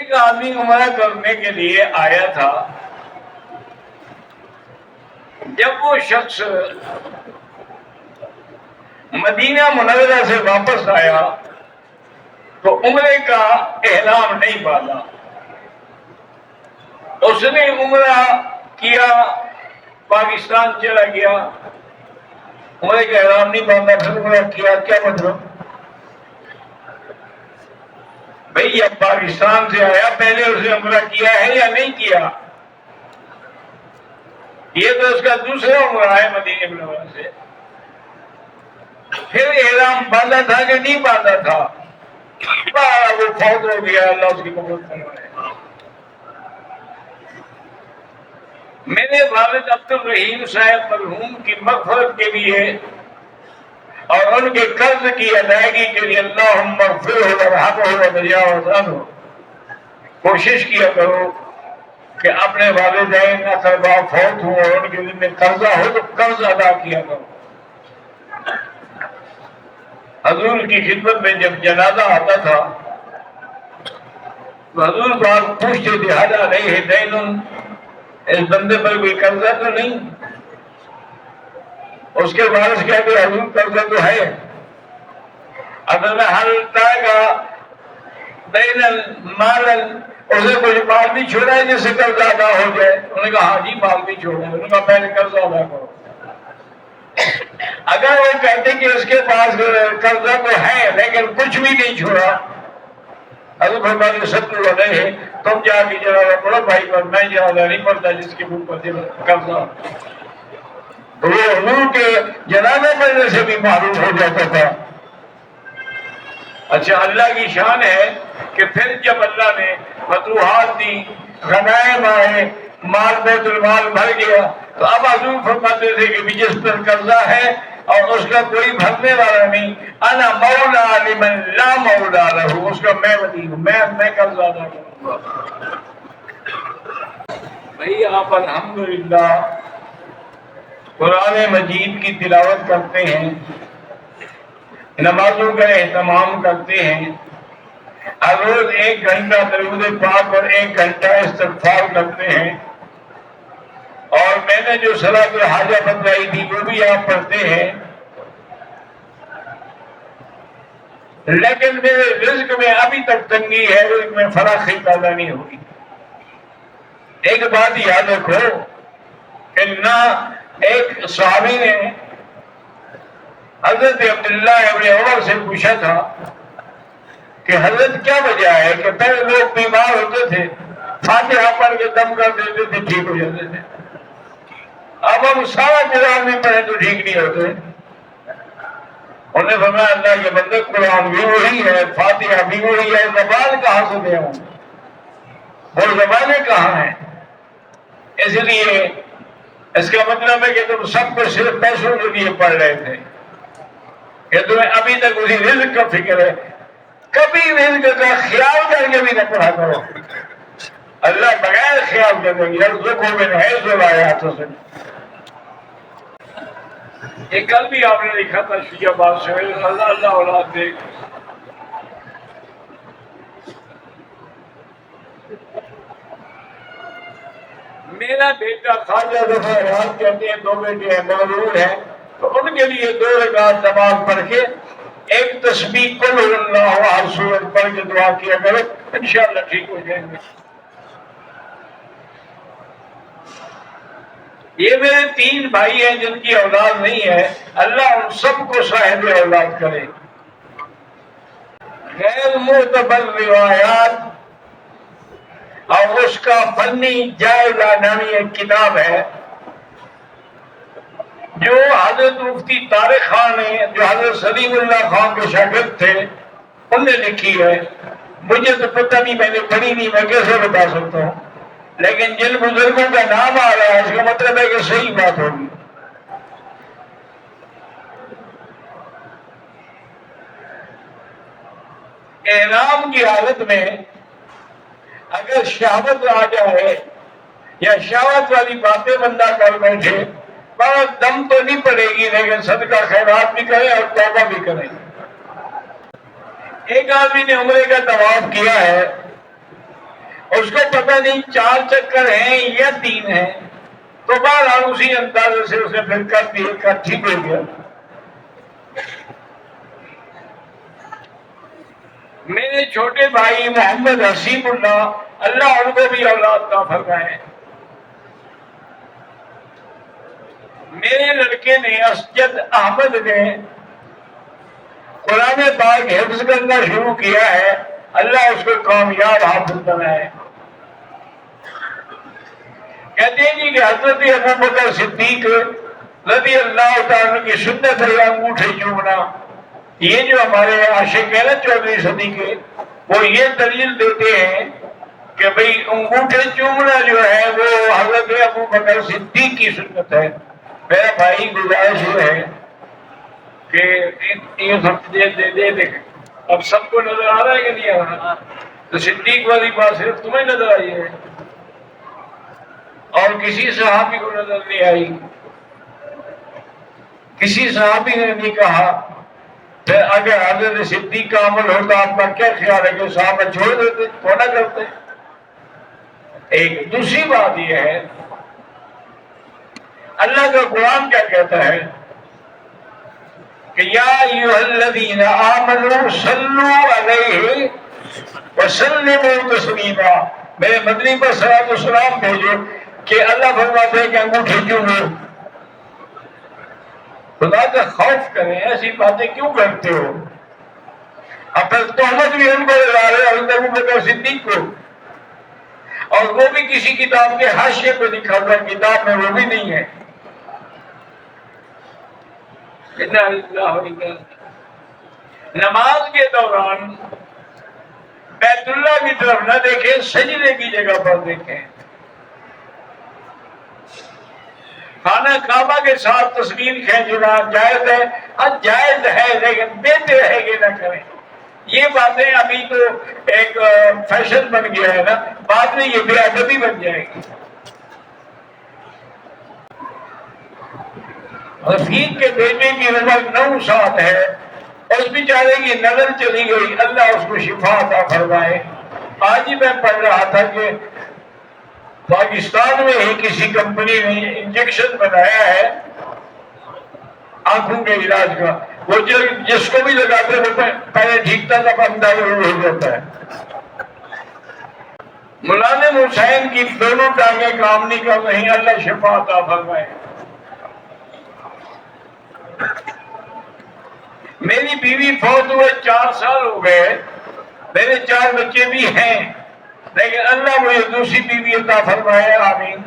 ایک آدمی عمرہ کرنے کے لیے آیا تھا. جب وہ شخص مدینہ منورہ سے واپس آیا تو عمرے کا احرام نہیں باندھا. اس نے عمرہ کیا، پاکستان چلا گیا، عمرے کا احرام نہیں باندھا، پھر عمرہ کیا. کیا مطلب؟ بھئی اب پاکستان سے آیا، پہلے اس نے عمرہ کیا ہے یا نہیں کیا؟ یہ تو اس کا دوسرا عمرہ ہے مدینہ منورہ سے. پھر احرام باندھا تھا کہ نہیں باندھا تھا؟ وہ فوت ہو گیا، اللہ اس کی قبول فرمائے. میرے والد عبد الرحیم صاحب مرحوم کی مغفرت کے لیے اور ان کے قرض کی ادائیگی کے لیے اللہم اغفرہ وارحمہ وتجاوز عنہ کوشش کیا کرو کہ اپنے والدین اقربا فوت ہوں اور ان کے دل میں قرضہ ہو تو قرض ادا کیا کرو. حضور کی خدمت میں جب جنازہ آتا تھا تو حضور پاک پوچھتے تھے حل علیہ دین، اس بندے پر کوئی قرضہ تو نہیں؟ اس کے وارث کہتے حضور قرضہ تو ہے. اگر میں حل گا دین مالن، اسے کچھ مال بھی چھوڑا ہے جس سے قرضہ ادا ہو جائے؟ انہوں نے کہا ہاں جی مال بھی چھوڑا ہے. انہوں نے کہا پہلے قرضہ ادا کرو. اگر وہ کہتے کہ اس کے پاس قرضہ تو ہے لیکن کچھ بھی نہیں چھوڑا، حضرت فرماتے صدقوا علیہ، تم جا کے جنازہ پڑھو بھائی پر، میں جنازہ نہیں پڑھتا جس کے اوپر قرضہ. تو وہ حضور کے جنازہ پڑھنے سے بھی معروف ہو جاتا تھا. اچھا، اللہ کی شان ہے کہ پھر جب اللہ نے فتوحات دی، غنائم آئے، مال بیت المال بھر گیا، تو اب حضور فرماتے تھے کہ جس پر قرضہ ہے اور اس کا کوئی بھرنے والا نہیں، انا مولا لمن لا مولا لہ، اس کا میں ولی ہوں، میں قرضہ ادا کروں گا. بھئی آپ الحمدللہ قرآن مجید کی تلاوت کرتے ہیں، نمازوں کا اہتمام کرتے ہیں، ہر روز 1 گھنٹہ درود پاک اور 1 گھنٹہ استغفار کرتے ہیں، اور میں نے جو صلاۃ الحاجہ بتلائی تھی وہ بھی آپ پڑھتے ہیں، لیکن میرے رزق میں ابھی تک تنگی ہے، رزق میں فراخی پیدا نہیں ہوئی. ایک بات یاد رکھو کہ نہ ایک صحابی نے حضرت عبداللہ ابن عمر سے پوچھا تھا کہ حضرت کیا وجہ ہے کہ پہلے لوگ بیمار ہوتے تھے، فاتحہ پڑھ کے دم کر دیتے تھے، ٹھیک ہو جاتے تھے، اب ہم سارا قرآن میں پڑھیں تو ٹھیک نہیں ہوتے؟ انہوں نے فرمایا اللہ کے بندے، قرآن بھی وہی ہے، فاتحہ بھی وہی ہے، زبان کہاں سے دے ہوں؟ وہ زبانیں کہاں ہیں؟ اس لیے اس کا مطلب ہے کہ تم سب کو صرف پیسوں کے لیے پڑھ رہے تھے، کہ تمہیں ابھی تک اسی رزق کا فکر ہے. کبھی رزق کا خیال کر کے بھی نہ پڑھا کرو. اللہ بغیر خیال کریں گے یرزقہ من حیث لا یحتسب. یہ کل بھی آپ نے لکھا تھا شیعہ باد سے، اللہ اللہ اولاد دے. میرا بیٹا خواجہ ظفر حیات کہتے ہیں 2 بیٹے ہیں، معذور ہیں، تو ان کے لیے 2 رکعت نماز پڑھ کے ایک تسبیح قل هو اللہ احد سورت پڑھ کے دعا کیا کرو، انشاءاللہ ٹھیک ہو جائیں گے. یہ میرے 3 بھائی ہیں جن کی اولاد نہیں ہے، اللہ ان سب کو صاحب اولاد کرے. غیر معتبر روایات اور اس کا فنی جائزہ نامی ایک کتاب ہے جو حضرت مفتی طارق خان نے، جو حضرت سلیم اللہ خان کے شاگرد تھے، انہوں نے لکھی ہے. مجھے تو پتہ نہیں، میں نے پڑھی نہیں، میں کیسے بتا سکتا ہوں، لیکن جن بزرگوں کا نام آ رہا ہے اس کا مطلب ہے کہ صحیح بات ہوگی. احرام کی حالت میں اگر شہوت آ جائے یا شہوت والی باتیں بندہ کر بیٹھے، بہت دم تو نہیں پڑے گی لیکن صدقہ خیرات بھی کریں اور توبہ بھی کریں. ایک آدمی نے عمرے کا طواف کیا ہے، اس کو پتہ نہیں 4 چکر ہیں یا 3 ہیں، تو بہرحال اسی اندازے سے اسے پھر کر دیے کا ٹھیک ہو گیا۔ میرے چھوٹے بھائی محمد حسین اللہ ان کو بھی اولاد عطا فرمائے، میرے لڑکے نے اسجد احمد نے قرآن پاک حفظ کرنا شروع کیا ہے، اللہ اس کو کامیاب حافظ بنائے۔ کہتے ہیں جی کہ حضرت ابو بکر صدیق رضی اللہ تعالیٰ کی سنت ہے انگوٹھے چومنا، یہ جو ہمارے عاشق ہیں نا 14ویں صدی کے، وہ یہ دلیل دیتے ہیں کہ بھئی انگوٹھے چومنا جو ہے وہ حضرت ابو بکر صدیق کی سنت ہے۔ میرا بھائی گزارش ہے کہ یہ سب دے دے، اب سب کو نظر آ رہا ہے کہ نہیں آ رہا؟ تو صدیق والی بات صرف تمہیں نظر آئی ہے اور کسی صحابی کو نظر نہیں آئی، کسی صحابی نے نہیں کہا۔ پھر اگر حضرت صدیق کا عمل ہوتا آپ کا کیا خیال ہے کہ صحابہ چھوڑ دیتے، تھوڑا کرتے؟ ایک دوسری بات یہ ہے اللہ کا قرآن کیا کہتا ہے کہ یا ایھا الذین آمنوا صلوا علیہ وسلموا تسلیما، میرے مدنی پر صلاۃ و سلام بھیجو کہ اللہ فرماتے ہیں کہ انگوٹھی چومو۔ خدا کا خوف کریں، ایسی باتیں کیوں کرتے ہو؟ اب پھر تہمت بھی ان کو لگا رہے حضرت ابو بکر صدیق کو، اور وہ بھی کسی کتاب کے حاشیے پہ لکھا ہوا، کتاب میں وہ بھی نہیں ہے۔ نماز کے دوران بیت اللہ کی طرف نہ دیکھیں، سجدے کی جگہ پر دیکھیں۔ خانہ کعبہ کے ساتھ تصویر کھینچنا جائز ہے؟ ہاں جائز ہے، لیکن دیتے رہے گے نہ کریں۔ یہ باتیں ابھی تو ایک فیشن بن گیا ہے نا، بعد میں یہ بے ادبی بن جائے گی۔ رفیق کے بیٹے کی عمر 9 سال ہے، اس بیچارے کی نظر چلی گئی، اللہ اس کو شفا عطا فرمائے۔ آج ہی میں پڑھ رہا تھا کہ پاکستان میں ہی کسی کمپنی نے انجیکشن بنایا ہے آنکھوں کے علاج کا، وہ جس کو بھی لگاتے وہ پہلے ٹھیکتا تھا، بندہ ہو جاتا ہے۔ ملازم حسین کی دونوں ٹانگیں کام نہیں کر رہی، اللہ شفا عطا فرمائے۔ میری بیوی فوت ہوئے 4 سال ہو گئے، میرے 4 بچے بھی ہیں، لیکن اللہ مجھے دوسری بیوی عطا فرمائے، آمین۔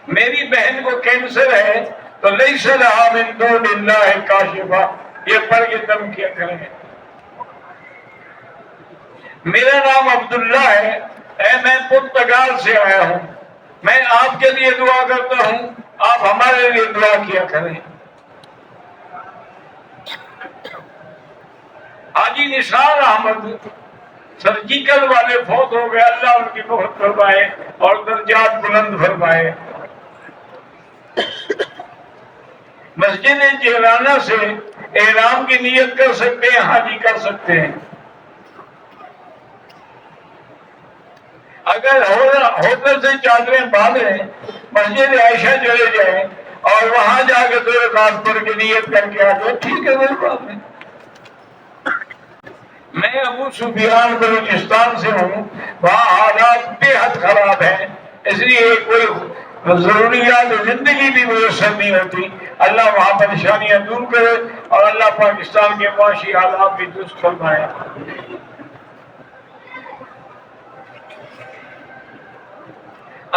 میری بہن کو کینسر ہے تو لیس لہا من دون اللہ کاشفہ، یہ پڑھ کے دم کیا کریں۔ میرا نام عبداللہ ہے، میں پرتگال سے آیا ہوں، میں آپ کے لیے دعا کرتا ہوں، آپ ہمارے لیے دعا کیا کریں۔ حاجی نثار احمد سرجیکل والے فوت ہو گئے، اللہ ان کی مغفرت فرمائے اور درجات بلند فرمائے۔ مسجد جیرانہ سے احرام کی نیت کر سکتے ہیں؟ ہاں جی کر سکتے ہیں۔ اگر ہوٹل سے چادریں باندھیں، مسجد عائشہ چلے جائیں اور وہاں جا کے 2 رکعت پڑھ کے نیت کر کے آ جائیں، ٹھیک ہے، کوئی بات نہیں۔ میں ابو سفیان بلوچستان سے ہوں، وہاں حالات بے حد خراب ہیں، اس لیے کوئی ضروریات زندگی بھی میسر نہیں ہوتی۔ اللہ وہاں پریشانیاں دور کرے اور اللہ پاکستان کے معاشی حالات بھی درست فرمائے۔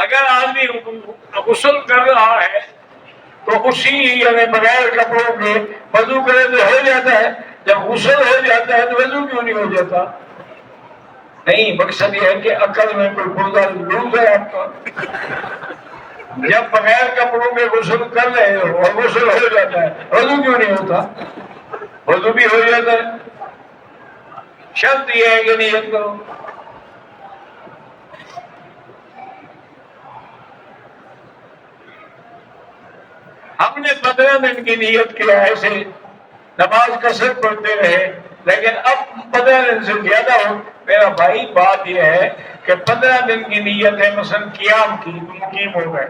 اگر آدمی غسل کر رہا ہے تو اسی یعنی بغیر کپڑوں کے وضو کرے تو ہو جاتا ہے، جب غسل ہو جاتا ہے تو وضو کیوں نہیں ہو جاتا؟ نہیں، مقصد یہ ہے کہ عقل میں کوئی پردہ لوز ہے آپ کا۔ جب بغیر کپڑوں کے غسل کر رہے ہو اور غسل ہو جاتا ہے، وضو کیوں نہیں ہوتا؟ وضو بھی ہو جاتا ہے، شرط یہ ہے کہ نیت کرو۔ ہم نے 15 دن کی نیت کیا، ایسے نماز قصر پڑھتے رہے، لیکن اب 15 دن سے زیادہ میرا بھائی بات یہ ہے کہ 15 دن کی نیت ہے مثلا قیام کی، مقیم ہو گئے،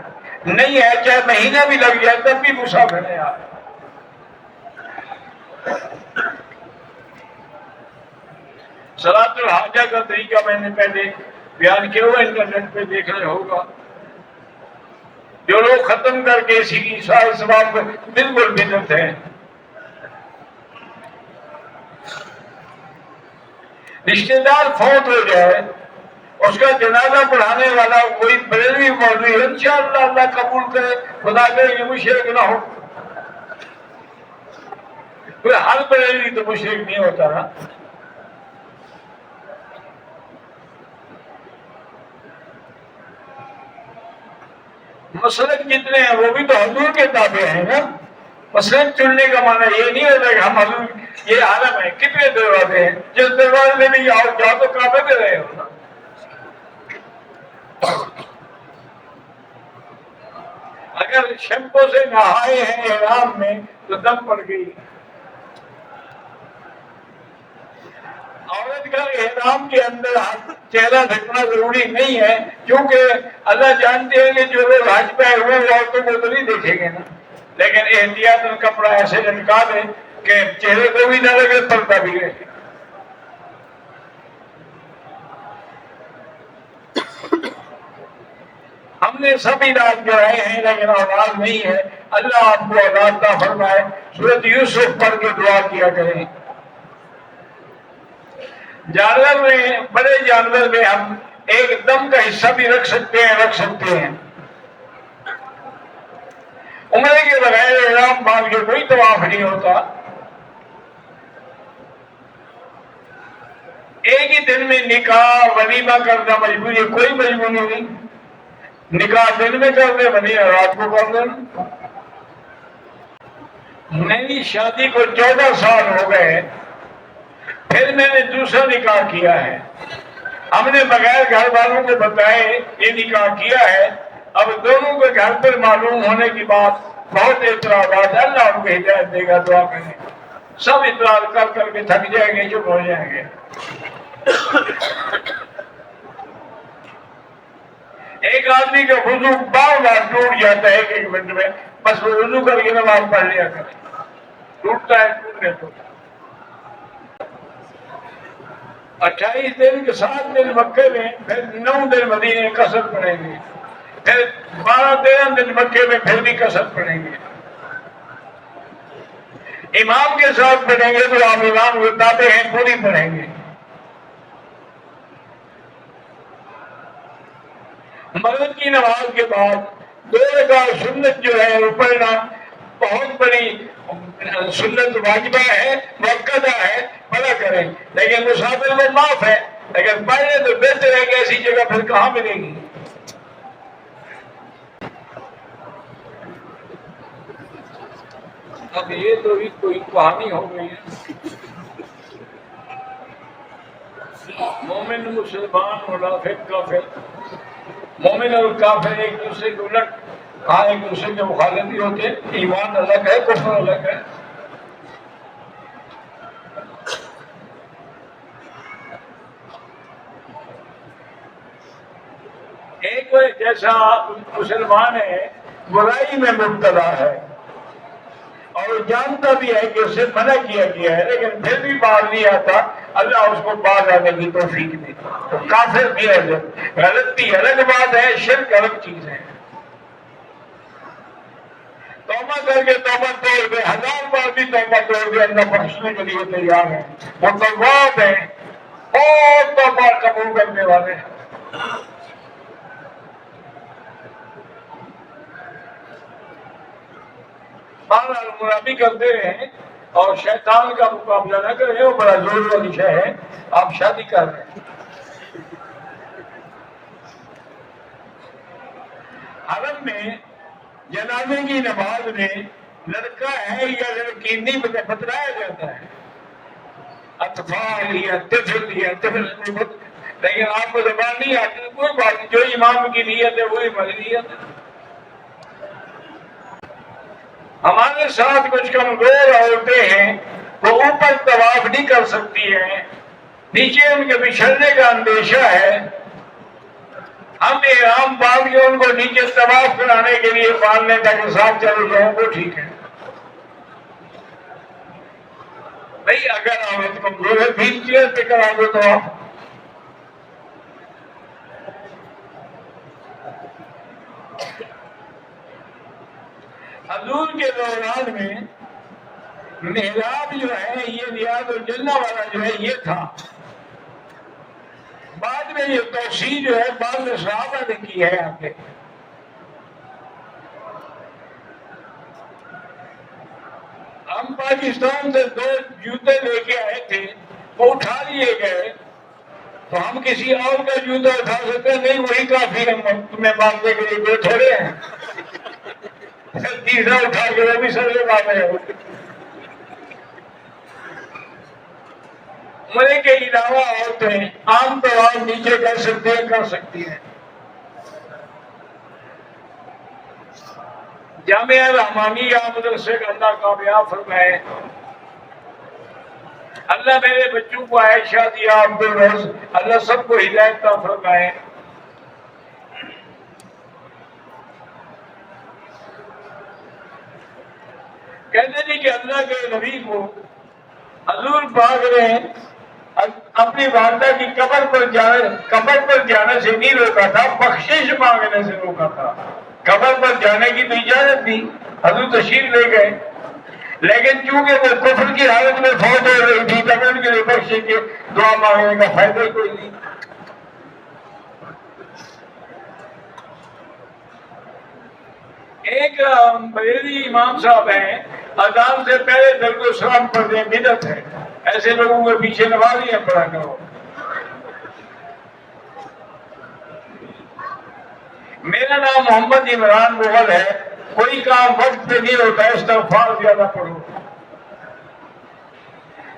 نہیں ہے چاہے مہینہ بھی لگ جائے تب بھی مسافر ہے آپ۔ صلاۃ الحاجہ کا طریقہ میں نے پہلے بیان کیا ہوا، انٹرنیٹ پہ دیکھ رہے ہوگا، جو لوگ ختم کر کے اسی سال ثواب کو بالکل بدعت ہے۔ رشتے دار فوت ہو جائے، اس کا جنازہ پڑھانے والا کوئی بریلوی مولوی ہے، انشاءاللہ اللہ قبول کرے، خدا کرے کہ مشرک نہ ہو۔ کوئی ہر بریلوی تو مشرک نہیں ہوتا نا۔ مسلک جتنے ہیں وہ بھی تو حضور کے تابع ہیں نا۔ مسلک چننے کا معنی یہ نہیں ہوتا کہ ہم حضور، یہ عالم ہے، کتنے دروازے ہیں، جس دروازے میں بھی جاؤ تو کعبے پہ رہے ہو نا۔ اگر شیمپو سے نہائے ہیں احرام میں تو دم پڑ گئی۔ عورت کا احرام کے اندر چہرہ ڈھکنا ضروری نہیں ہے، کیونکہ اللہ جانتے ہیں کہ جو لوگ حج پہ ہوئے وہ عورتوں کو تو نہیں دیکھیں گے نا، لیکن احتیاطاً کپڑا ایسے لٹکا دیں کہ چہرے کو بھی نہ لگے، پردہ بھی رہے۔ ہم نے سب علاج کرائے ہیں لیکن اولاد نہیں ہے، اللہ آپ کو اولاد عطا فرمائے۔ سورۃ یوسف پڑھ کے دعا کیا کریں۔ جانور میں، بڑے جانور میں ہم ایک دم کا حصہ بھی رکھ سکتے ہیں۔ عمرے کے بغیر احرام باندھ کے کوئی طواف نہیں ہوتا۔ ایک ہی دن میں نکاح ولیمہ کرنا مجبوری ہے، کوئی مجبوری نہیں۔ نکاح دن میں کر دے، ولیمہ رات کو کر دے۔ میری شادی کو 14 سال ہو گئے، پھر میں نے دوسرا نکاح کیا ہے۔ ہم نے بغیر گھر والوں کو بتائے یہ نکاح کیا ہے۔ اب دونوں کے گھر پر معلوم ہونے کی بات، بہت اعتراضات، اللہ ان کو ہدایت دے گا، دعا کریں۔ سب اعتراض کر کر کے تھک جائیں گے، چپ ہو جائیں گے۔ ایک آدمی کا وضو بار بار ٹوٹ جاتا ہے ایک منٹ میں، بس وہ وضو کر کے نماز پڑھ لیا کرے، ٹوٹتا ہے ٹوٹنے تو۔ 28 دن کے 7 دن مکے میں، پھر 9 دن مدینے قصر پڑیں گے، پھر 12-13 دن مکے میں پھر بھی قصر پڑیں گے۔ امام کے ساتھ پڑھیں گے تو آپ امام بتاتے ہیں پوری پڑھیں گے۔ مغرب کی نماز کے بعد 2 رکعت سنت جو ہے وہ پڑھنا بہت بڑی سنت واجبہ ہے، مؤکدہ ہے، پڑھا کریں، لیکن مسافر میں معاف ہے، اگر پڑھنے تو بہتر ہے کہ ایسی جگہ پھر کہاں ملے گی۔ اب یہ تو بھی کوئی کہانی ہو گئی ہے۔ مومن مسلمان منافق کافر، مومن اور کافر ایک دوسرے کے الٹ، ہاں ایک دوسرے کے مخالف بھی ہوتے، ایمان الگ ہے، کفر الگ ہے۔ ایک جیسا مسلمان ہے برائی میں مبتلا ہے اور جانتا بھی ہے کہ اسے منع کیا گیا ہے، لیکن پھر بھی باز نہیں آتا، اللہ اس کو باز آنے کی توفیق دے۔ تو کافر بھی ہے، غلطی الگ بات ہے، شرک الگ چیز ہے۔ توبہ کر کے توبہ توڑ دے، 1000 بار بھی توبہ توڑ دے، اللہ بخشنے کے لیے تیار ہے، وہ تواب ہیں اور توبہ قبول کرنے والے ہیں۔ منافی کرتے رہیں اور شیطان کا مقابلہ نہ کریں، وہ بڑا زور والی شے ہے۔ آپ شادی کر رہے ہیں، حرم میں جنازے کی نماز میں لڑکا ہے یا لڑکی نہیں بتلایا جاتا ہے، اطفال یا طفل، لیکن آپ کو زبان نہیں آتی، کوئی بات نہیں، جو امام کی نیت ہے وہی ہماری نیت ہے۔ ہمارے ساتھ کچھ کمزور عورتیں ہیں، وہ اوپر طواف نہیں کر سکتی ہیں، نیچے ان کے بچھڑنے کا اندیشہ ہے، ہم احرام باندھ کے ان کو نیچے طواف کرانے کے لیے باندھنے تاکہ ساتھ چلے جائیں، وہ ٹھیک ہے نہیں۔ اگر ہمیں کمزور ہے 20 چیئر پہ کرا دو تو آپ حضور کے دوران میں محراب جو ہے یہ ریاض الجنہ والا جو ہے یہ تھا، بعد میں یہ توسیع جو ہے بعض صحابہ نے کی ہے آگے۔ ہم پاکستان سے 2 جوتے لے کے آئے تھے، وہ اٹھا لیے گئے، تو ہم کسی اور کا جوتا اٹھا سکتے نہیں، وہی کافی ہے تمہیں باندھنے کے لیے، کوئی تھوڑے ہیں تیسرا اٹھا کے وہ بھی سر باندھے ہو۔ عمرے کے علاوہ عورتیں عام طور نیچے کر سکتی ہیں۔ جامعہ رحمانیہ مدرسے کا اللہ کامیاب فرمائے، اللہ میرے بچوں کو عائشہ دیا، عبدالرز، اللہ سب کو ہدایت عطا فرمائے۔ کہتے ہیں کہ اللہ کے نبی کو حضور پاک نے اپنی والدہ کی قبر پر جانے سے نہیں روکا تھا، بخشش مانگنے سے روکا تھا۔ قبر پر جانے کی تو اجازت دی، حضور تشریف لے گئے، لیکن چونکہ وہ کفر کی حالت میں فوت ہو رہی تھی تب ان کے لیے بخشش کی دعا مانگنے کا فائدہ کوئی نہیں۔ ایک بریلوی امام صاحب ہیں، اذان سے پہلے درود و سلام پڑھتے ہیں، بدعت ہے، ایسے لوگوں کے پیچھے نمازیاں پڑھا کرو۔ میرا نام محمد عمران مغل ہے، کوئی کام وقت پہ نہیں ہوتا، استغفار زیادہ پڑھو۔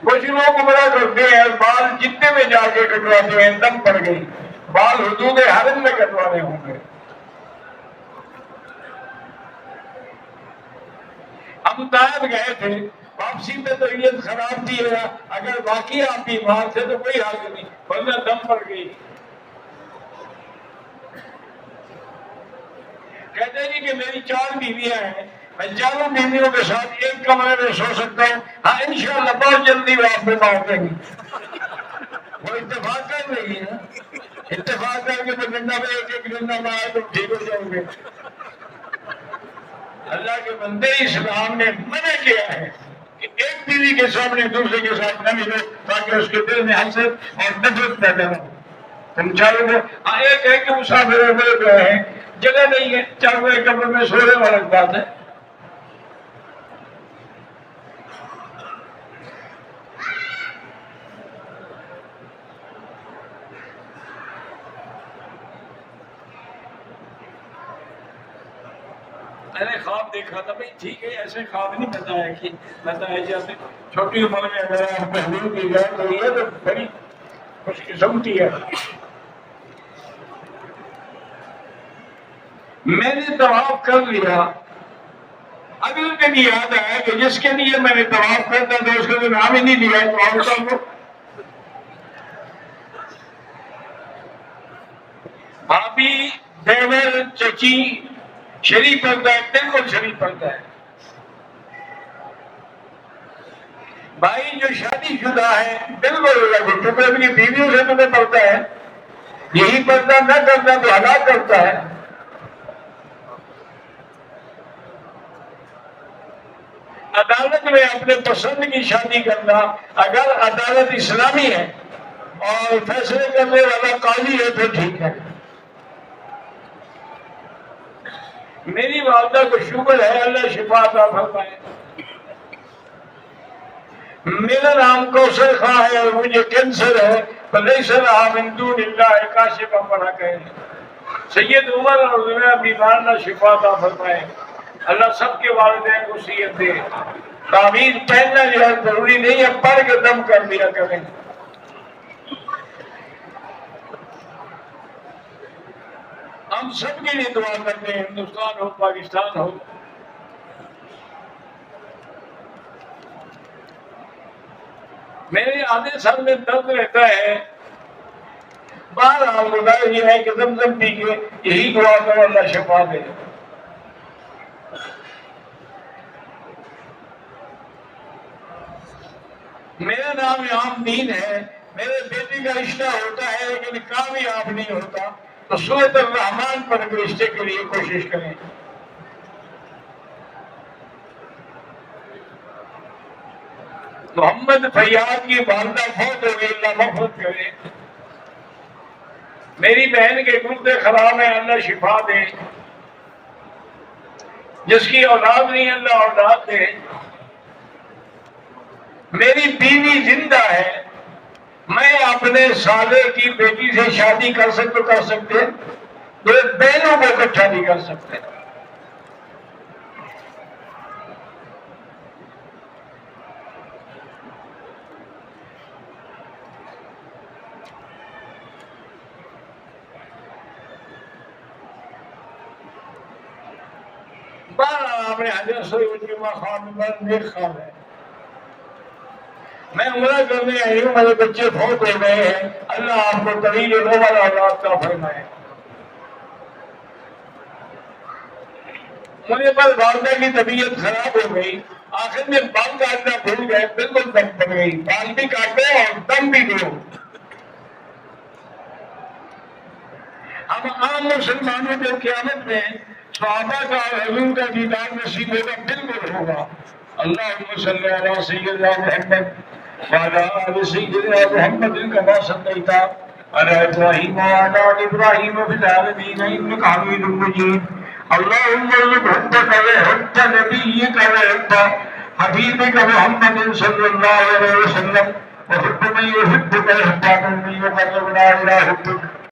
کچھ لوگ عمرہ کرتے ہیں، بال جتنے میں جا کے کٹواتے ہیں، دم پڑ گئی، بال حدود حرم میں کٹوانے ہوں گے۔ ہم طائف گئے تھے، واپسی میں طبیعت خراب تھی، اگر واقعی آپ بیمار تھے تو کوئی حال نہیں، ورنہ دم پڑ گئی۔ کہتے ہیں کہ میری 4 بیویاں ہیں، میں 4 بیویوں کے ساتھ ایک کمرے میں سو سکتا ہوں، ہاں انشاءاللہ بہت جلدی وہ آپ بیمار دیں گی۔ وہ اتفاق کر رہی ہے، اتفاق کر کے ڈنڈا میں ایک ڈنڈا میں آئے تو ٹھیک ہو جاؤں گے۔ اللہ کے بندے، اسلام نے منع کیا ہے کہ ایک بیوی کے سامنے دوسرے کے ساتھ نہ ملو تاکہ اس کے دل میں حسد اور نفرت پیدا ہو۔ تم چاروں کو ایک ہے کہ مسافر ہوئے گئے ہیں، جگہ نہیں ہے، چاروں ایک کمرے میں سونے والا بات ہے۔ میں نے خواب دیکھا تھا، بھائی ٹھیک ہے ایسے خواب نہیں بتایا کہ بتایا جاتے، چھوٹی عمر میں اگر آپ محبوب کی جائے تو یہ تو بڑی خوش قسمتی ہے۔ میں نے طواف کر لیا، ابھی ان کے یاد آیا کہ جس کے لیے میں نے طواف کرتا تھا اس کا تو نام ہی نہیں لیا، بھابھی، دیور، چچی شریف پڑتا ہے، بالکل شریف پڑتا ہے۔ بھائی جو شادی شدہ ہے بالکل، کیونکہ اپنی بیویوں سے تمہیں پڑتا ہے، یہی پردہ نہ کرنا تو ہلاک کرتا ہے۔ عدالت میں اپنے پسند کی شادی کرنا، اگر عدالت اسلامی ہے اور فیصلے کرنے والا قاضی ہے تو ٹھیک ہے۔ میری والدہ کو شوگر ہے، اللہ شفا عطا فرمائے۔ میرا نام کوثر خاں ہے اور مجھے کینسر ہے، فلیس لہا من دون اللہ کاشفا پڑھا کہ سید عمر اور میرا بیمار اللہ شفا عطا فرمائے۔ اللہ سب کے والدین کو صحت دے۔ تعویذ پہننا جو ہے ضروری نہیں ہے، پڑھ کے دم کر دیا کریں۔ ہم سب کے لیے دعا کرتے ہیں، ہندوستان ہو پاکستان ہو۔ میرے آدھے سال میں درد رہتا ہے، بہرحال گزارش یہ ہے کہ زمزم پی کے یہی دعا کرو اللہ شفا دے۔ میرا نام عام دین ہے، میرے بیٹے کا رشتہ ہوتا ہے لیکن کامیاب نہیں ہوتا، تو سورۃ الرحمن پر رشتے کے لیے کوشش کریں۔ محمد فیاض کی والدہ فوت ہو گئی، اللہ مغفرت کرے۔ میری بہن کے گردے خراب ہیں، اللہ شفا دے۔ جس کی اولاد نہیں اللہ اولاد دے۔ میری بیوی زندہ ہے، میں اپنے سالے کی بیٹی سے شادی کر سکتے، دو بہنوں کو اکٹھا نہیں کر سکتے۔ آپ نے حضرت سید خواب میں نیک خواب ہے، میں عمرہ کرنے آئی ہوں، میرے بچے فوت ہو گئے ہیں، اللہ آپ کو طویل العمر اولاد کا فرمائے۔ مجھے پر والدہ کی طبیعت خراب ہو گئی، آخر میں بال کاٹنا بھول گئے، بالکل دم پڑ گئی، بال بھی کاٹے اور دم بھی دو۔ ہم عام مسلمانوں کو قیامت میں صحابہ کا اور حضور کا دیدار نصیب ہوگا، بالکل ہوگا۔ اللہم صلی علی سیدنا محمد وعلی آل سیدنا محمد کما صلیت علی ابراہیم وعلی آل ابراہیم فی العالمین انک حمید مجید۔ اللہم حبک وحب نبیک وحب حبیبک محمد صلی اللہ علیہ وسلم وحب من یحبک وحب من یقربنا الی حبک۔